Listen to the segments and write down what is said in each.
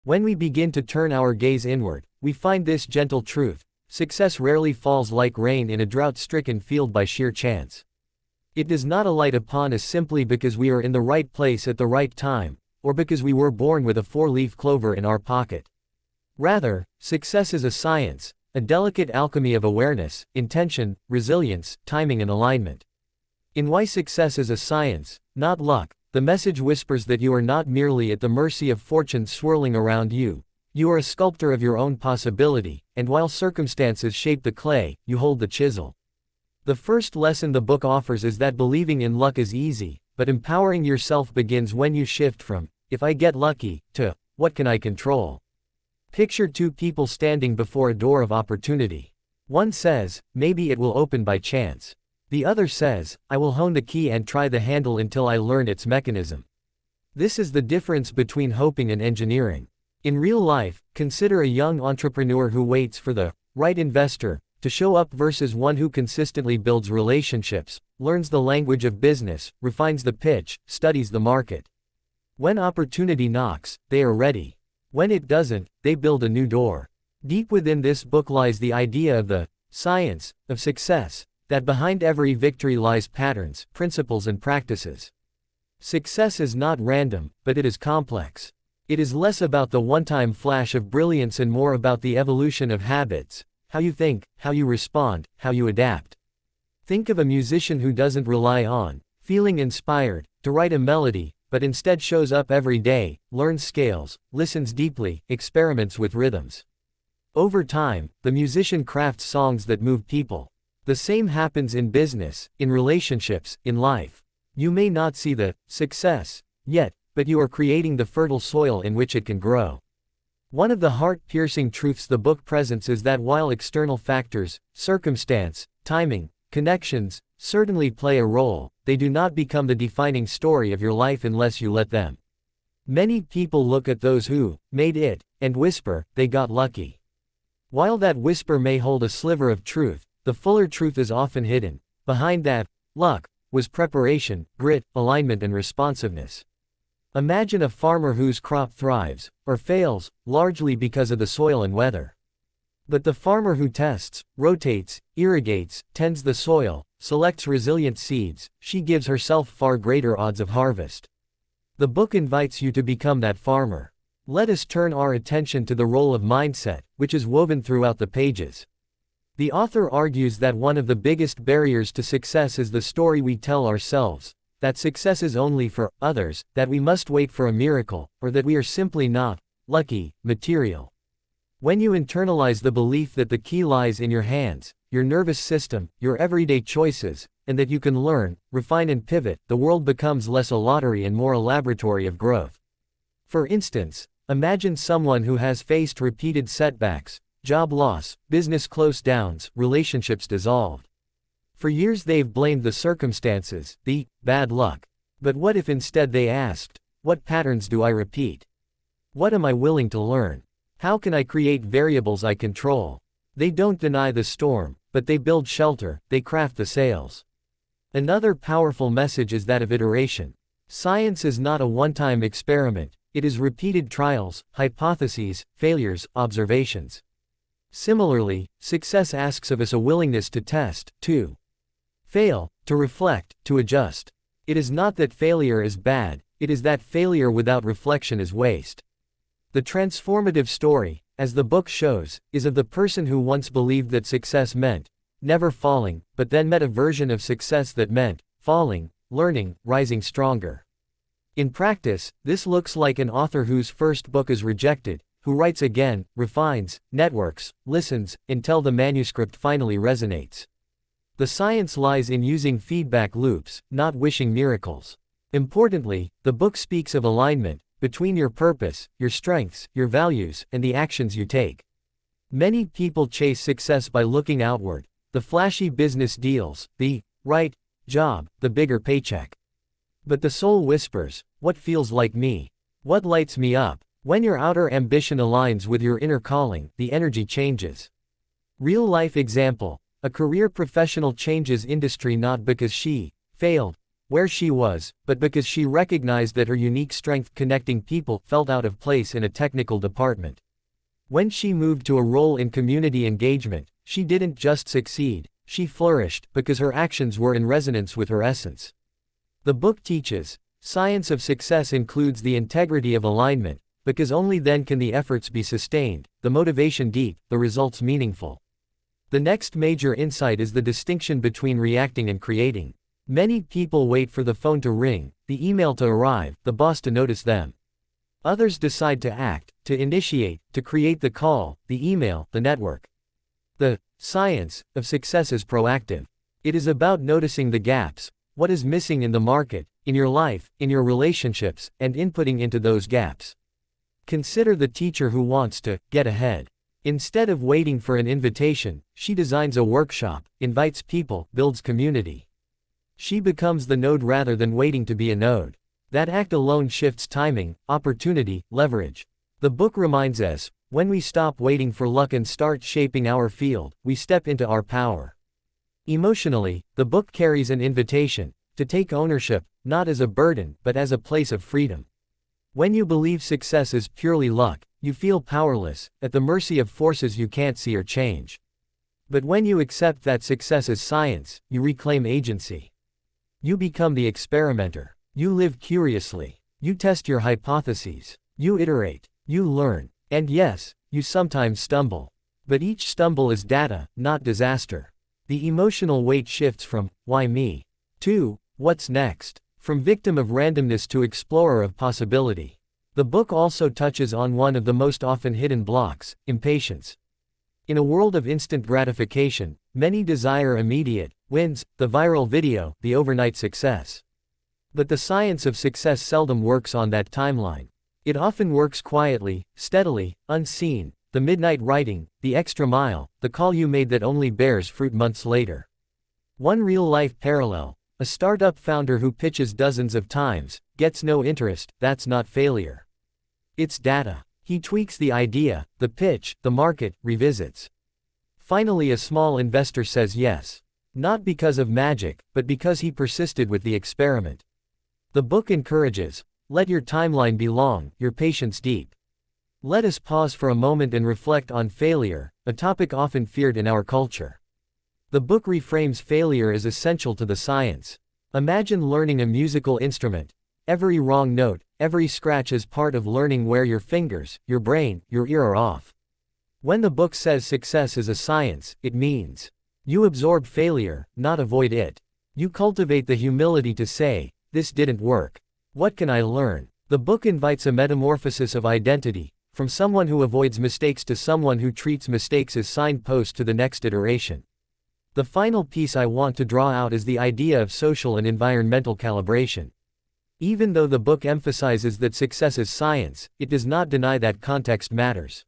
When we begin to turn our gaze inward, we find this gentle truth: success rarely falls like rain in a drought-stricken field by sheer chance. It does not alight upon us simply because we are in the right place at the right time, or because we were born with a four-leaf clover in our pocket. Rather, success is a science, a delicate alchemy of awareness, intention, resilience, timing and alignment. In Why Success is a Science, Not Luck, the message whispers that you are not merely at the mercy of fortune swirling around you. You are a sculptor of your own possibility, and while circumstances shape the clay, you hold the chisel. The first lesson the book offers is that believing in luck is easy, but empowering yourself begins when you shift from, "if I get lucky," to, "what can I control?" Picture two people standing before a door of opportunity. One says, "maybe it will open by chance." The other says, "I will hone the key and try the handle until I learn its mechanism." This is the difference between hoping and engineering. In real life, consider a young entrepreneur who waits for the right investor to show up versus one who consistently builds relationships, learns the language of business, refines the pitch, studies the market. When opportunity knocks, they are ready. When it doesn't, they build a new door. Deep within this book lies the idea of the science of success, that behind every victory lies patterns, principles and practices. Success is not random, but it is complex. It is less about the one-time flash of brilliance and more about the evolution of habits: how you think, how you respond, how you adapt. Think of a musician who doesn't rely on feeling inspired to write a melody, but instead shows up every day, learns scales, listens deeply, experiments with rhythms. Over time, the musician crafts songs that move people. The same happens in business, in relationships, in life. You may not see the success yet, but you are creating the fertile soil in which it can grow. One of the heart-piercing truths the book presents is that while external factors, circumstance, timing, connections, certainly play a role, they do not become the defining story of your life unless you let them. Many people look at those who made it and whisper, "they got lucky." While that whisper may hold a sliver of truth, the fuller truth is often hidden. Behind that luck was preparation, grit, alignment and responsiveness. Imagine a farmer whose crop thrives, or fails, largely because of the soil and weather. But the farmer who tests, rotates, irrigates, tends the soil, selects resilient seeds, she gives herself far greater odds of harvest. The book invites you to become that farmer. Let us turn our attention to the role of mindset, which is woven throughout the pages. The author argues that one of the biggest barriers to success is the story we tell ourselves, that success is only for others, that we must wait for a miracle, or that we are simply not lucky, material. When you internalize the belief that the key lies in your hands, your nervous system, your everyday choices, and that you can learn, refine and pivot, the world becomes less a lottery and more a laboratory of growth. For instance, imagine someone who has faced repeated setbacks: job loss, business close downs, relationships dissolved. For years they've blamed the circumstances, the bad luck. But what if instead they asked, what patterns do I repeat? What am I willing to learn? How can I create variables I control? They don't deny the storm, but they build shelter, they craft the sails. Another powerful message is that of iteration. Science is not a one-time experiment, it is repeated trials, hypotheses, failures, observations. Similarly, success asks of us a willingness to test, to fail, to reflect, to adjust. It is not that failure is bad, it is that failure without reflection is waste. The transformative story, as the book shows, is of the person who once believed that success meant never falling, but then met a version of success that meant falling, learning, rising stronger. In practice, this looks like an author whose first book is rejected, who writes again, refines, networks, listens, until the manuscript finally resonates. The science lies in using feedback loops, not wishing miracles. Importantly, the book speaks of alignment between your purpose, your strengths, your values, and the actions you take. Many people chase success by looking outward: the flashy business deals, the right job, the bigger paycheck. But the soul whispers, what feels like me? What lights me up? When your outer ambition aligns with your inner calling, the energy changes. Real-life example: a career professional changes industry not because she failed, where she was, but because she recognized that her unique strength connecting people felt out of place in a technical department. When she moved to a role in community engagement, she didn't just succeed, she flourished because her actions were in resonance with her essence. The book teaches, science of success includes the integrity of alignment, because only then can the efforts be sustained, the motivation deep, the results meaningful. The next major insight is the distinction between reacting and creating. Many people wait for the phone to ring, the email to arrive, the boss to notice them. Others decide to act, to initiate, to create the call, the email, the network. The science of success is proactive. It is about noticing the gaps, what is missing in the market, in your life, in your relationships, and inputting into those gaps. Consider the teacher who wants to get ahead. Instead of waiting for an invitation, she designs a workshop, invites people, builds community. She becomes the node rather than waiting to be a node. That act alone shifts timing, opportunity, leverage. The book reminds us, when we stop waiting for luck and start shaping our field, we step into our power. Emotionally, the book carries an invitation to take ownership, not as a burden, but as a place of freedom. When you believe success is purely luck, you feel powerless, at the mercy of forces you can't see or change. But when you accept that success is science, you reclaim agency. You become the experimenter. You live curiously. You test your hypotheses. You iterate. You learn. And yes, you sometimes stumble. But each stumble is data, not disaster. The emotional weight shifts from, why me? To, what's next? From victim of randomness to explorer of possibility. The book also touches on one of the most often hidden blocks, impatience. In a world of instant gratification, many desire immediate wins, the viral video, the overnight success. But the science of success seldom works on that timeline. It often works quietly, steadily, unseen, the midnight writing, the extra mile, the call you made that only bears fruit months later. One real-life parallel, a startup founder who pitches dozens of times, gets no interest, that's not failure. It's data. He tweaks the idea, the pitch, the market, revisits. Finally a small investor says yes. Not because of magic, but because he persisted with the experiment. The book encourages, let your timeline be long, your patience deep. Let us pause for a moment and reflect on failure, a topic often feared in our culture. The book reframes failure as essential to the science. Imagine learning a musical instrument. Every wrong note, every scratch is part of learning where your fingers, your brain, your ear are off. When the book says success is a science, it means you absorb failure, not avoid it. You cultivate the humility to say, this didn't work. What can I learn? The book invites a metamorphosis of identity, from someone who avoids mistakes to someone who treats mistakes as signposts to the next iteration. The final piece I want to draw out is the idea of social and environmental calibration. Even though the book emphasizes that success is science, it does not deny that context matters.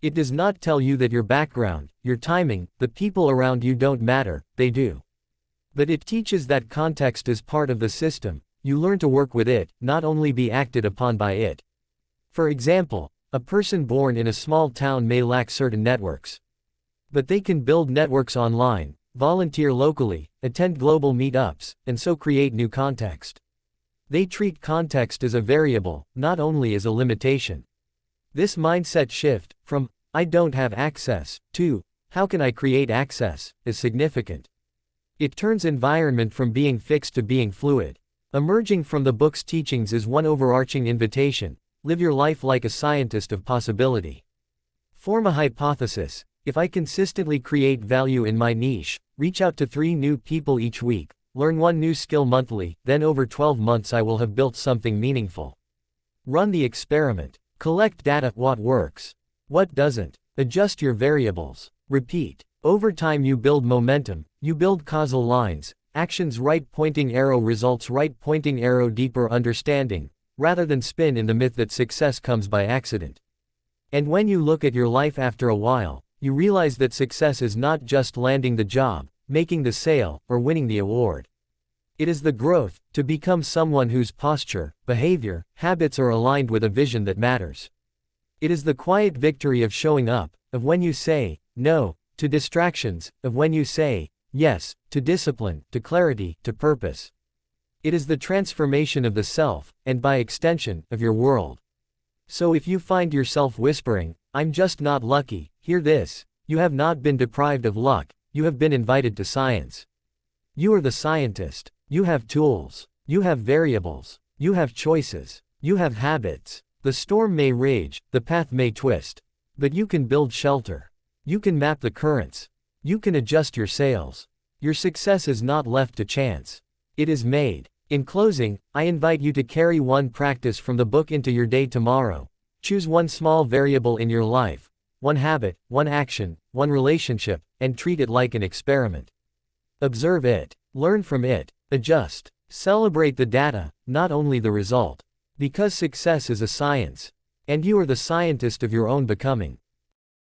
It does not tell you that your background, your timing, the people around you don't matter, they do. But it teaches that context is part of the system. You learn to work with it, not only be acted upon by it. For example, a person born in a small town may lack certain networks. But they can build networks online, volunteer locally, attend global meetups, and so create new context. They treat context as a variable, not only as a limitation. This mindset shift, from, I don't have access, to, how can I create access, is significant. It turns environment from being fixed to being fluid. Emerging from the book's teachings is one overarching invitation: live your life like a scientist of possibility. Form a hypothesis. If I consistently create value in my niche, reach out to 3 new people each week, learn 1 new skill monthly, then over 12 months I will have built something meaningful. Run the experiment. Collect data. What works? What doesn't? Adjust your variables. Repeat. Over time you build momentum, you build causal lines. Actions right pointing arrow, results right pointing arrow, deeper understanding, rather than spin in the myth that success comes by accident. And when you look at your life after a while, you realize that success is not just landing the job, making the sale, or winning the award. It is the growth, to become someone whose posture, behavior, habits are aligned with a vision that matters. It is the quiet victory of showing up, of when you say no to distractions, of when you say yes to discipline, to clarity, to purpose. It is the transformation of the self, and by extension, of your world. So if you find yourself whispering, "I'm just not lucky," hear this: you have not been deprived of luck, you have been invited to science. You are the scientist. You have tools. You have variables. You have choices. You have habits. The storm may rage, the path may twist. But you can build shelter. You can map the currents. You can adjust your sails. Your success is not left to chance. It is made. In closing, I invite you to carry one practice from the book into your day tomorrow. Choose one small variable in your life, one habit, one action, one relationship, and treat it like an experiment. Observe it, learn from it, adjust. Celebrate the data, not only the result. Because success is a science. And you are the scientist of your own becoming.